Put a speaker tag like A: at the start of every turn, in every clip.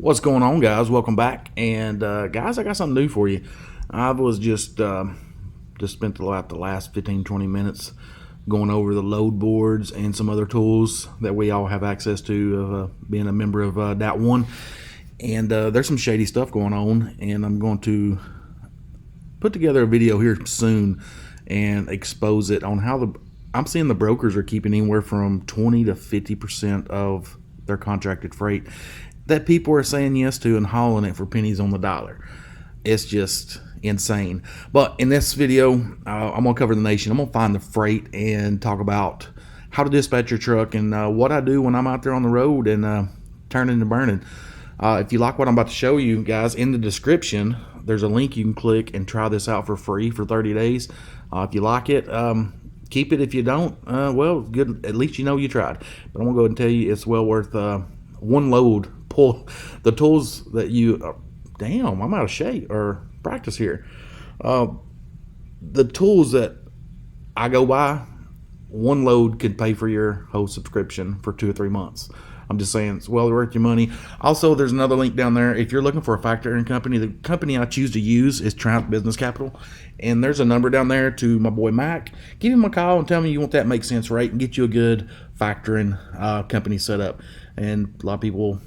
A: What's going on, guys? Welcome back. And guys, I got something new for you. I was just spent the last 15-20 minutes going over the load boards and some other tools that we all have access to being a member of DAT1. And there's some shady stuff going on, and I'm going to put together a video here soon and expose it on how I'm seeing the brokers are keeping anywhere from 20 to 50% of their contracted freight that people are saying yes to and hauling it for pennies on the dollar. It's just insane. But in this video, I'm gonna cover the nation. I'm gonna find the freight and talk about how to dispatch your truck and what I do when I'm out there on the road and turning and burning. If you like what I'm about to show you guys, in the description there's a link you can click and try this out for free for 30 days. If you like it, keep it. If you don't, well, good, at least you know you tried. But I'm gonna go ahead and tell you it's well worth one load. Pull the tools that you damn, I'm out of shape or practice here. The tools that I go by, one load could pay for your whole subscription for 2 or 3 months. I'm just saying it's well worth your money. Also, there's another link down there. If you're looking for a factoring company, the company I choose to use is Triumph Business Capital. And there's a number down there to my boy Mac. Give him a call and tell me you want that MakeCents rate and get you a good factoring company set up. And a lot of people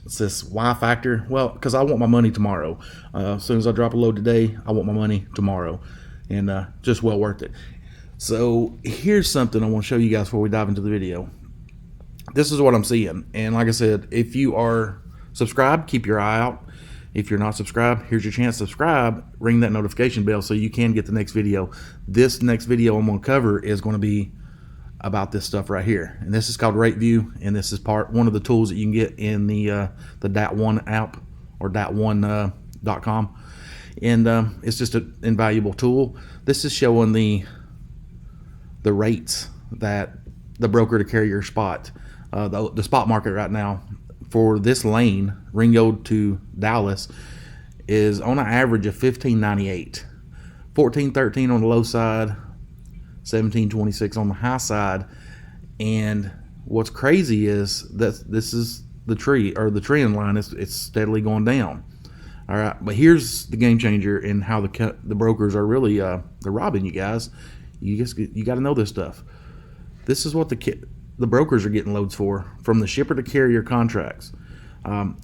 A: says, why factor? Well, because I want my money tomorrow. As soon as I drop a load today, I want my money tomorrow. And just well worth it. So here's something I want to show you guys before we dive into the video. This is what I'm seeing. And like I said, if you are subscribed, keep your eye out. If you're not subscribed, here's your chance to subscribe. Ring that notification bell so you can get the next video. This next video I'm going to cover is going to be about this stuff right here, and this is called Rate View, and this is one of the tools that you can get in the DAT1 app or DAT1.com, and it's just an invaluable tool. This is showing the rates that the broker to carry your spot, the spot market right now for this lane, Ringgold to Dallas, is on an average of $15.98, $14.13 on the low side, $17.26 on the high side. And what's crazy is that this is the trend line. It's steadily going down. All right, but here's the game changer in how the brokers are really they're robbing you guys. You got to know this stuff. This is what the brokers are getting loads for from the shipper to carrier contracts.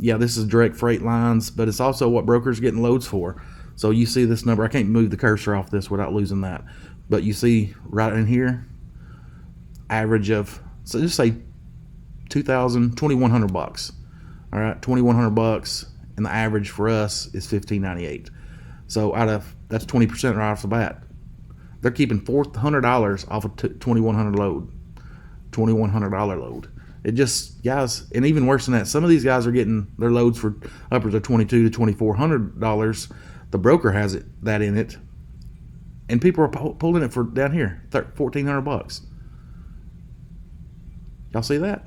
A: Yeah, this is direct freight lines, but it's also what brokers are getting loads for. So you see this number. I can't move the cursor off this without losing that. But you see right in here, average of, so just say $2,100. All right, $2,100, and the average for us is $15.98. So that's 20% right off the bat. They're keeping $400 off a $2,100 load, $2,100 load. It just, guys, and even worse than that, some of these guys are getting their loads for upwards of $2,200 to $2,400. The broker has that in it. And people are pulling it for down here, $1,400. Y'all see that?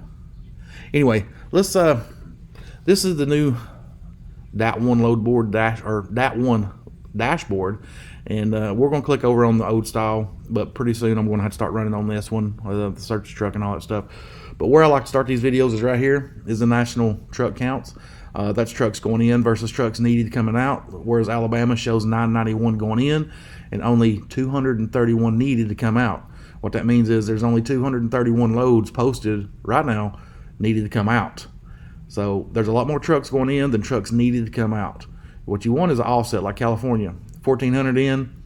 A: Anyway, let's. This is the new DAT1 load board DAT1 dashboard, and we're going to click over on the old style. But pretty soon I'm going to have to start running on this one, the search truck and all that stuff. But where I like to start these videos is right here. Is the national truck counts. That's trucks going in versus trucks needed coming out. Whereas Alabama shows 991 going in and only 231 needed to come out. What that means is there's only 231 loads posted right now needed to come out. So there's a lot more trucks going in than trucks needed to come out. What you want is an offset, like California, 1,400 in,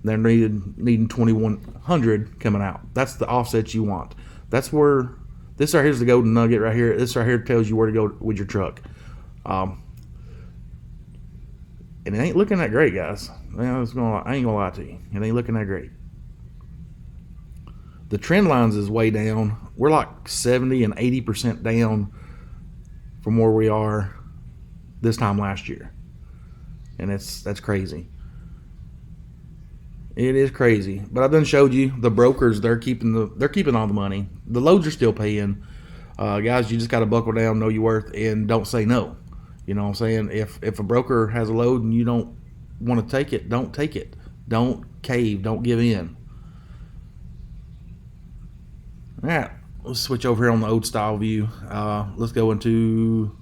A: they're needing 2,100 coming out. That's the offset you want. That's where this right here is the golden nugget right here. This right here tells you where to go with your truck. And it ain't looking that great, guys. I ain't gonna lie to you. It ain't looking that great. The trend lines is way down. We're like 70 and 80% down from where we are this time last year, and that's crazy. It is crazy. But I done showed you the brokers. They're keeping all the money. The loads are still paying. Guys, you just got to buckle down, know your worth, and don't say no. You know what I'm saying? If a broker has a load and you don't want to take it, don't take it. Don't cave. Don't give in. All right, let's switch over here on the old style view. Let's go into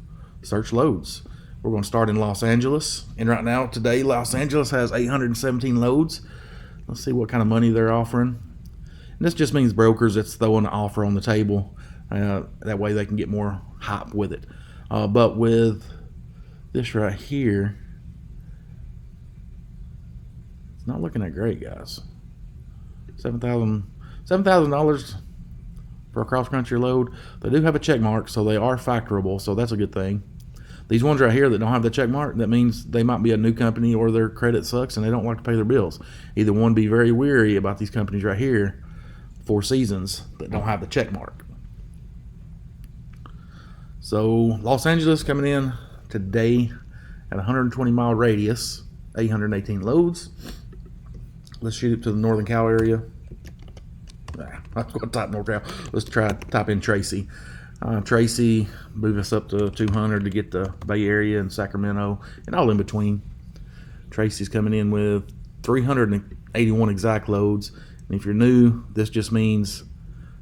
A: search loads. We're going to start in Los Angeles, and right now today Los Angeles has 817 loads. Let's see what kind of money they're offering. And this just means brokers that's throwing an offer on the table. That way they can get more hype with it. But with this right here, it's not looking that great, guys. $7,000 for a cross-country load. They do have a check mark, so they are factorable, so that's a good thing. These ones right here that don't have the check mark, that means they might be a new company or their credit sucks and they don't like to pay their bills. Either one, be very weary about these companies right here, Four Seasons, that don't have the check mark. So Los Angeles coming in today at 120-mile radius, 818 loads. Let's shoot it to the Northern Cal area. I'm going to type North Cal. Let's type in Tracy. Tracy, move us up to 200 to get the Bay Area and Sacramento and all in between. Tracy's coming in with 381 exact loads. And if you're new, this just means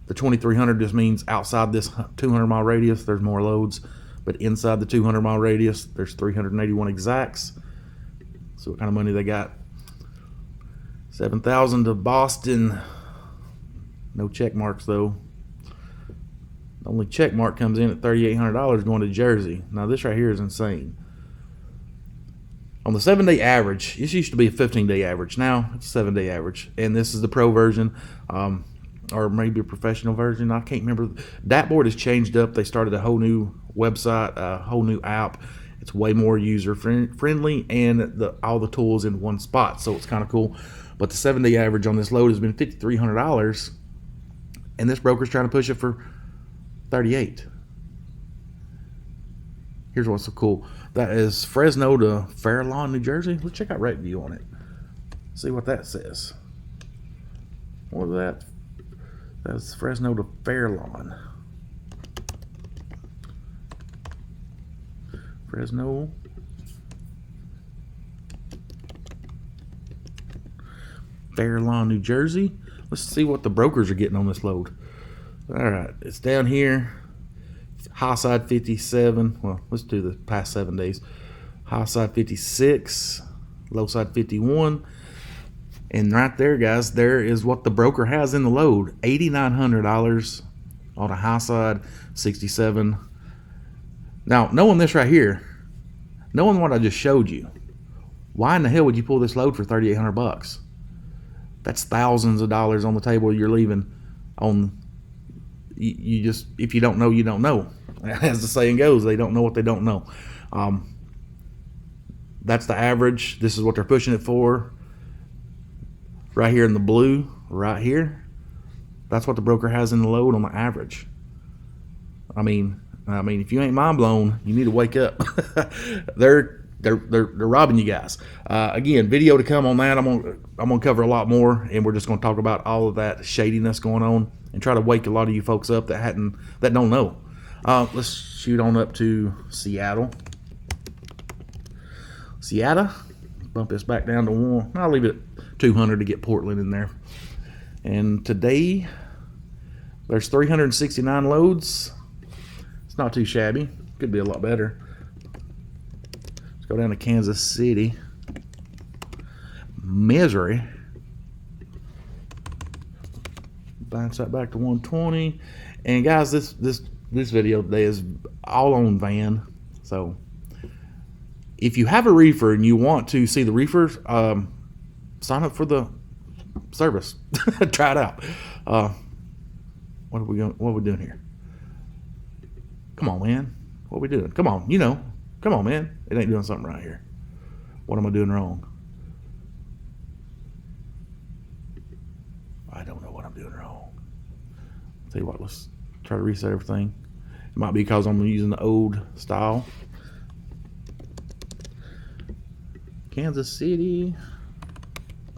A: the 2300 just means outside this 200-mile radius, there's more loads. But inside the 200-mile radius, there's 381 exacts. So what kind of money they got? 7,000 to Boston. No check marks though. The only check mark comes in at $3,800 going to Jersey. Now this right here is insane. On the 7-day average, this used to be a 15-day average. Now it's a 7-day average, and this is the pro version, or maybe a professional version. I can't remember. Dashboard has changed up. They started a whole new website, a whole new app. It's way more user friendly, and all the tools in one spot, so it's kind of cool. But the 7-day average on this load has been $5,300, and this broker's trying to push it for $38. Here's what's so cool. That is Fresno to Fair Lawn, New Jersey. Let's check out rate view on it. See what that says. What is that? That's Fresno to Fair Lawn. Fresno. Fair Lawn, New Jersey. Let's see what the brokers are getting on this load. All right, it's down here. High side 57. Well, let's do the past 7 days. High side 56, low side 51. And right there, guys, there is what the broker has in the load. $8,900 on the high side, 67. Now, knowing this right here, knowing what I just showed you, why in the hell would you pull this load for $3,800? That's thousands of dollars on the table you're leaving on. You just, if you don't know, you don't know. As the saying goes, they don't know what they don't know. That's the average. This is what they're pushing it for. Right here in the blue, right here, that's what the broker has in the load on the average. I mean, if you ain't mind blown, you need to wake up. They're robbing you guys. Again, video to come on that. I'm gonna cover a lot more, and we're just gonna talk about all of that shadiness going on and try to wake a lot of you folks up that don't know. Let's shoot on up to Seattle. Bump this back down to 1. I'll leave it at 200 to get Portland in there. And today there's 369 loads. It's not too shabby. Could be a lot better. Let's go down to Kansas City, Missouri. Bounce that back to 120. And guys, this video today is all on van. So if you have a reefer and you want to see the reefers, sign up for the service. Try it out. What are we doing here? Come on, man. What are we doing? Come on, come on, man. It ain't doing something right here. What am I doing wrong? I don't know what I'm doing wrong. Tell you what, let's try to reset everything. It might be because I'm using the old style. Kansas City,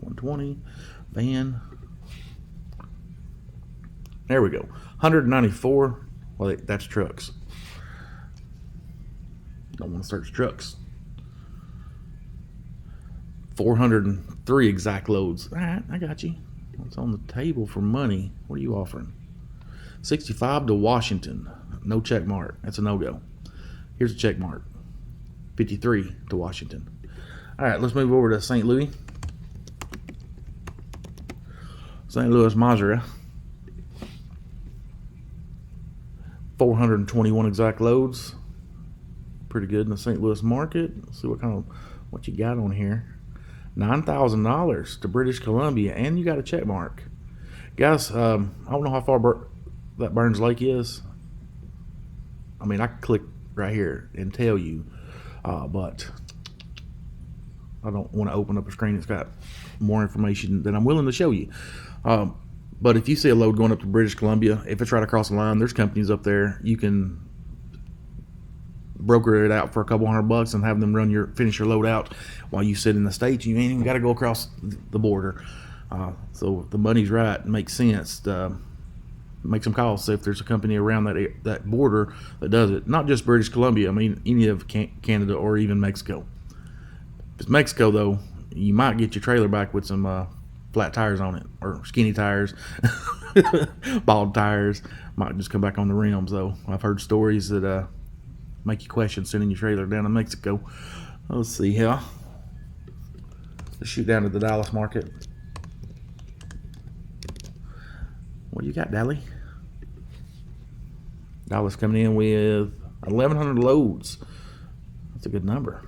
A: 120, van. There we go. 194. Well, that's trucks. Don't want to search trucks. 403 exact loads. All right, I got you. What's on the table for money? What are you offering? 65 to Washington. No check mark. That's a no-go. Here's a check mark. 53 to Washington. All right, let's move over to St. Louis. St. Louis, Missouri. 421 exact loads. Pretty good in the St. Louis market. Let's see what you got on here. $9,000 to British Columbia, and you got a check mark. Guys, I don't know how far that Burns Lake is. I mean, I could click right here and tell you, but I don't want to open up a screen that's got more information than I'm willing to show you. But if you see a load going up to British Columbia, if it's right across the line, there's companies up there. You can broker it out for a couple $100 and have them finish your load out while you sit in the States. You ain't even got to go across the border. So if the money's right, it makes sense. Make some calls. See if there's a company around that border that does it. Not just British Columbia. I mean, any of Canada or even Mexico. If it's Mexico, though, you might get your trailer back with some flat tires on it, or skinny tires, bald tires. Might just come back on the rims, though. I've heard stories that make you question sending your trailer down to Mexico. Let's see here. Let's shoot down to the Dallas market. What do you got, Dally? Dallas coming in with 1,100 loads. That's a good number.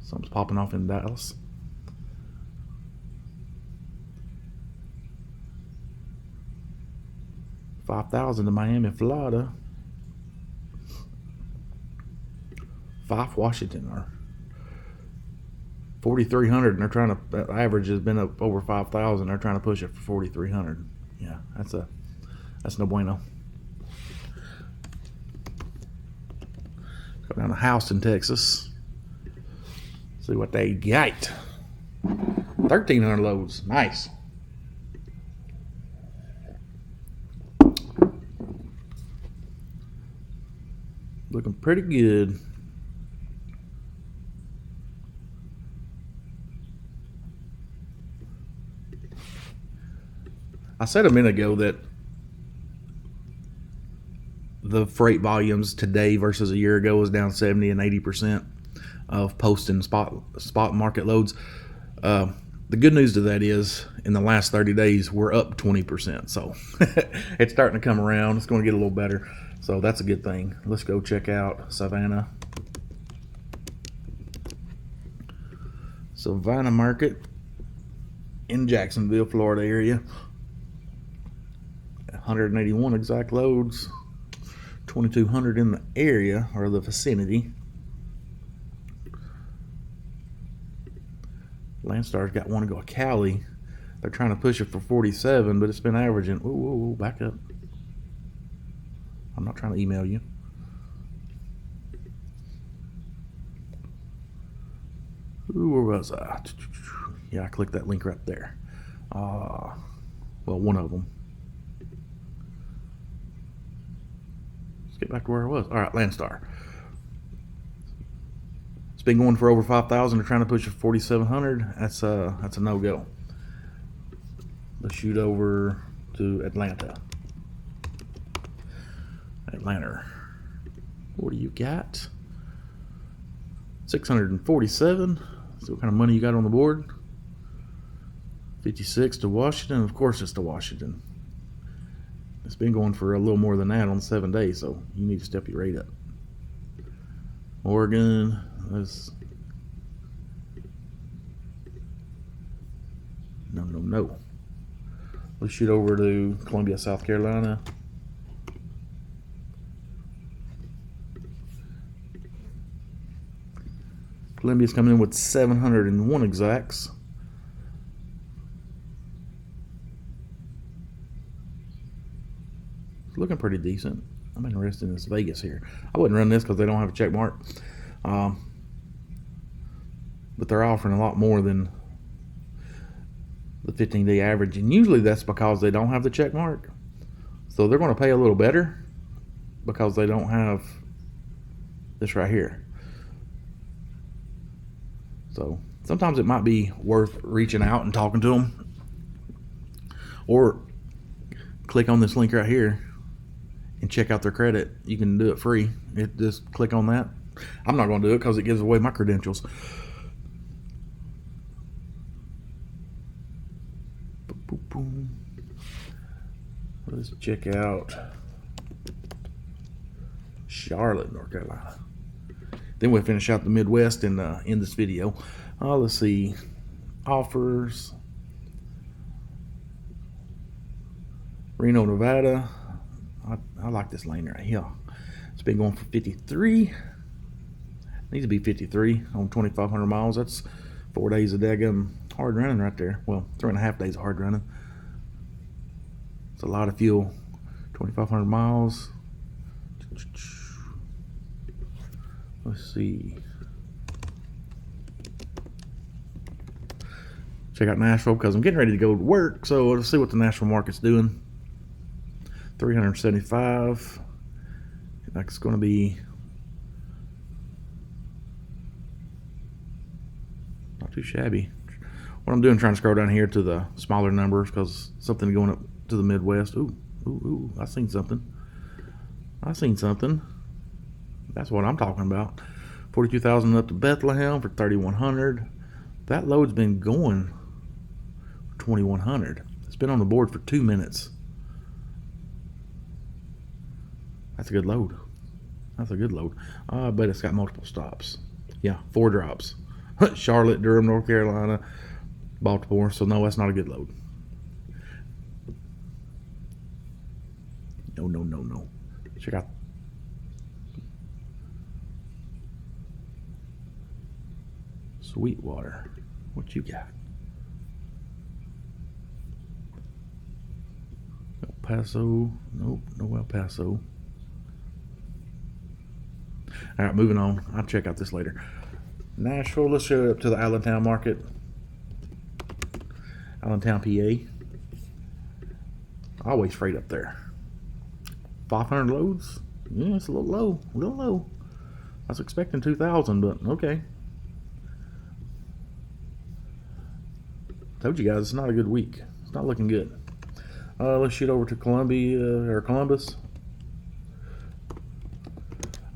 A: Something's popping off in Dallas. $5,000 to Miami, Florida. Fife, Washington, or 4,300, and they're trying to. That average has been up over 5,000. They're trying to push it for 4,300. Yeah, that's no bueno. Go down to Houston, Texas. See what they got. 1,300 loads. Nice. Looking pretty good. I said a minute ago that the freight volumes today versus a year ago is down 70 and 80% of posting spot market loads. The good news to that is in the last 30 days, we're up 20%. So it's starting to come around. It's going to get a little better. So that's a good thing. Let's go check out Savannah. Savannah market in Jacksonville, Florida area. 181 exact loads. 2,200 in the area or the vicinity. Landstar's got one to go to Cali. They're trying to push it for 47, but it's been averaging. Whoa, back up. I'm not trying to email you. Ooh, where was I? Yeah, I clicked that link right there. Well, one of them. Let's get back to where I was. All right, Landstar. It's been going for over 5,000. They're trying to push it for 4,700. That's a no-go. Let's shoot over to Atlanta. Atlanta. What do you got? 647. See what kind of money you got on the board. 56 to Washington. Of course it's to Washington. It's been going for a little more than that on 7 days, so you need to step your rate up. Oregon. No. Let's shoot over to Columbia, South Carolina. Columbia's coming in with 701 exacts. It's looking pretty decent. I'm interested in this Vegas here. I wouldn't run this because they don't have a check mark. But they're offering a lot more than the 15-day average. And usually that's because they don't have the check mark. So they're going to pay a little better because they don't have this right here. So sometimes it might be worth reaching out and talking to them, or click on this link right here and check out their credit. You can do it free. Just click on that I'm not going to do it because it gives away my credentials. Let's check out Charlotte, North Carolina. Then we'll finish out the Midwest in this video. Let's see. Offers. Reno, Nevada. I like this lane right here. It's been going for 53. Needs to be 53 on 2,500 miles. That's 4 days of daggum hard running right there. Well, 3.5 days of hard running. It's a lot of fuel. 2,500 miles. Let's see. Check out Nashville because I'm getting ready to go to work. So let's see what the Nashville market's doing. 375. Like it's going to be not too shabby. What I'm doing, trying to scroll down here to the smaller numbers because something going up to the Midwest. Ooh, I seen something. That's what I'm talking about. 42,000 up to Bethlehem for 3,100. That load's been going for 2,100. It's been on the board for 2 minutes. That's a good load. I bet it's got multiple stops. Yeah, 4 drops. Charlotte, Durham, North Carolina, Baltimore. So no, that's not a good load. No. Check out. Sweetwater. What you got? El Paso. Nope, no El Paso. All right, moving on. I'll check out this later. Nashville. Let's show it up to the Allentown market. Allentown, PA. Always freight up there. 500 loads. Yeah, it's a little low. I was expecting 2,000, but okay. Told you guys it's not a good week. It's not looking good. Let's shoot over to Columbus,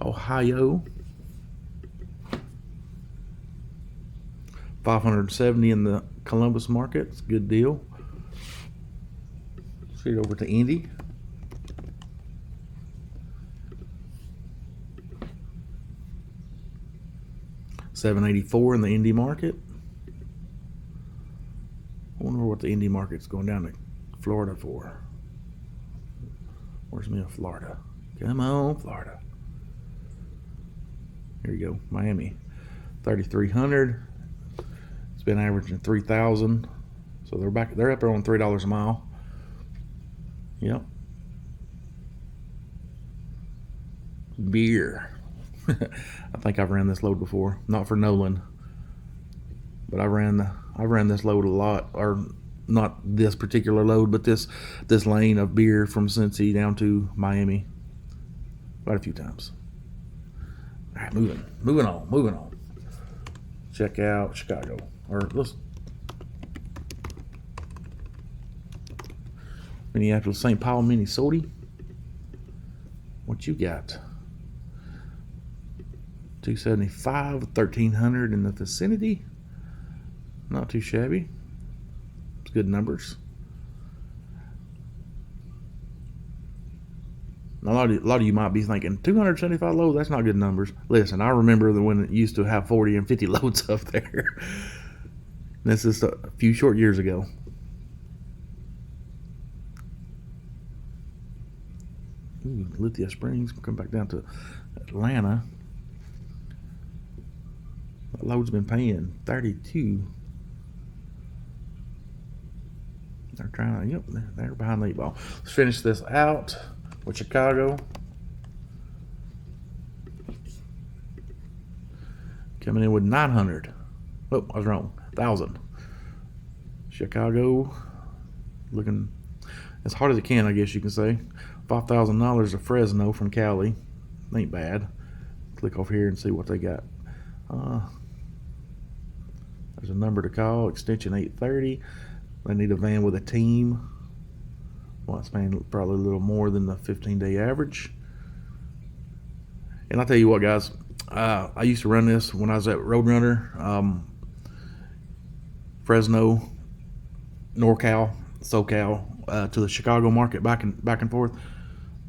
A: Ohio. 570 in the Columbus market. It's a good deal. Shoot over to Indy. $784 in the Indy market. I wonder what the Indy market's going down to Florida for. Where's me in Florida? Come on, Florida. Here you go, Miami. 3,300. It's been averaging 3,000. So they're up there on $3 a mile. Yep. Beer. I think I've ran this load before. Not for Nolan, but I ran this load a lot, or not this particular load, but this lane of beer from Cincy down to Miami quite a few times. All right, moving on. Check out Chicago, or let's Minneapolis, St. Paul, Minnesota. What you got? 275, 1,300 in the vicinity. Not too shabby. It's good numbers. A lot of you might be thinking 275 loads, that's not good numbers. Listen, I remember when it used to have 40 and 50 loads up there. This is a few short years ago. Lithia Springs. We'll come back down to Atlanta. That load's been paying 32. They're trying to, yep, they're behind the 8 ball. Let's finish this out with Chicago. Coming in with 900. Oh, I was wrong. 1,000. Chicago looking as hard as it can, I guess you can say. $5,000 of Fresno from Cali. Ain't bad. Click off here and see what they got. There's a number to call, extension 830. They need a van with a team. Well, it's paying probably a little more than the 15-day average. And I'll tell you what, guys, I used to run this when I was at Roadrunner, Fresno, NorCal, SoCal, to the Chicago market, back and forth.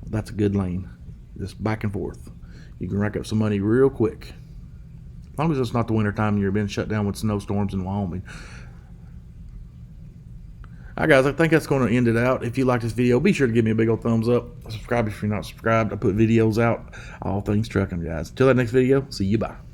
A: That's a good lane, just back and forth. You can rack up some money real quick, as long as it's not the winter time and you're being shut down with snowstorms in Wyoming. Alright guys, I think that's going to end it out. If you like this video, be sure to give me a big old thumbs up. Subscribe if you're not subscribed. I put videos out, all things trucking, guys. Till that next video, see you, bye.